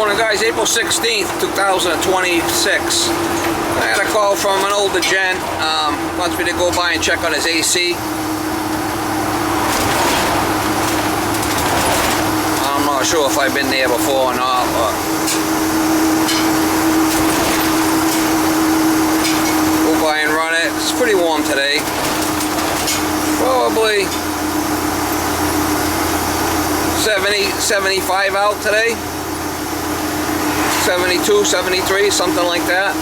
Morning guys, April 16th, 2026. I had a call from an older gent, wants me to go by and check on his AC. I'm not sure if I've been there before or not, but go by and run it. It's pretty warm today. Probably 70, 75 out today. 72, 73, something like that.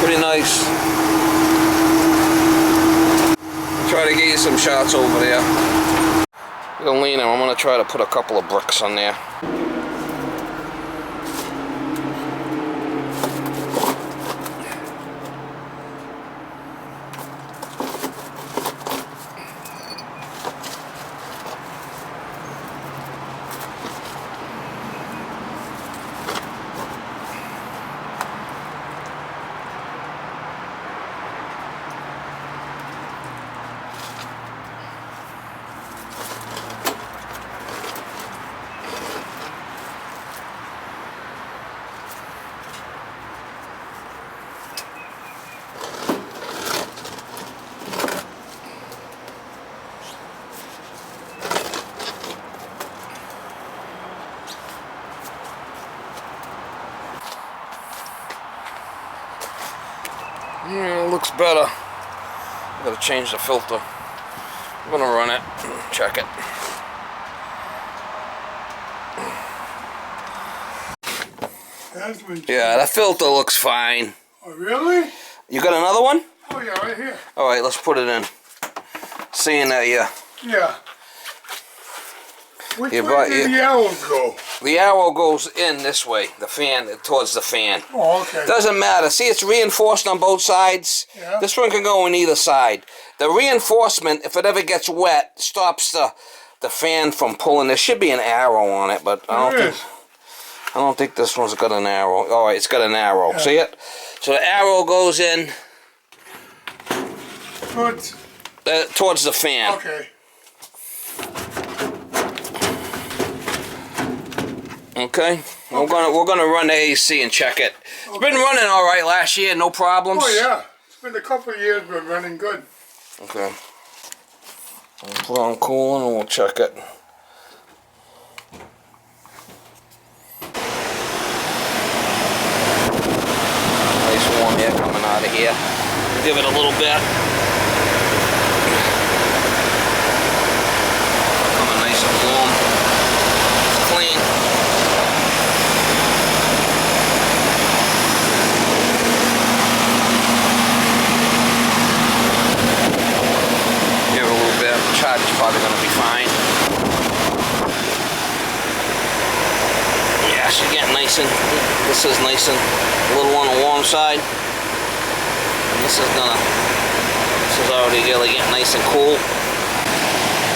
Pretty nice. Try to get you some shots over there. Gonna lean him. I'm gonna try to put a couple of bricks on there. Looks better. Gotta change the filter. I'm gonna run it, check it. Yeah, that filter looks fine. Oh, really? You got another one? Oh, yeah, right here. Alright, let's put it in. Seeing that, yeah. Yeah. Which way did the arrow go? The arrow goes in this way, the fan, towards the fan. Oh, okay. Doesn't matter. See, it's reinforced on both sides. Yeah. This one can go on either side. The reinforcement, if it ever gets wet, stops the fan from pulling. There should be an arrow on it, but I don't think this one's got an arrow. All right, it's got an arrow. Yeah. See it? So the arrow goes in towards the fan. Okay. Okay, we're gonna run the AC and check it. It's been running all right last year, no problems. Oh yeah, it's been a couple of years, been running good. Okay, we'll put on cooling and we'll check it. Nice warm air coming out of here. Give it a little bit. Coming nice and warm. It's clean. Charge is probably going to be fine. Yeah, she's getting nice and, this is nice and a little on the warm side. And this is already really getting nice and cool.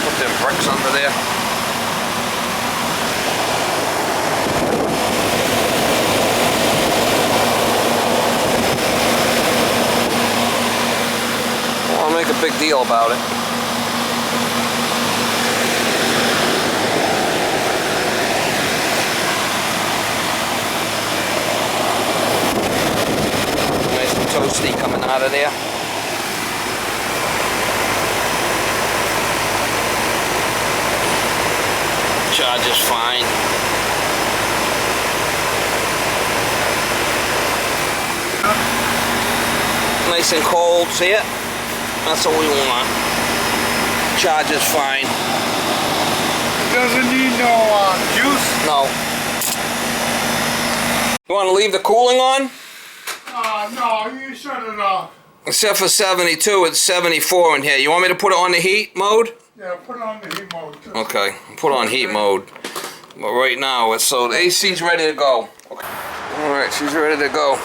Put them bricks under there. I don't want to make a big deal about it. Toasty coming out of there. Charge is fine. Nice and cold, see it? That's what we want. Charge is fine. It doesn't need no juice? No. You want to leave the cooling on? No, you shut it off. Except for 72, it's 74 in here. You want me to put it on the heat mode? Yeah, put it on the heat mode too. Okay, put it on heat mode. But right now, so the AC's ready to go. Okay. Alright, she's ready to go.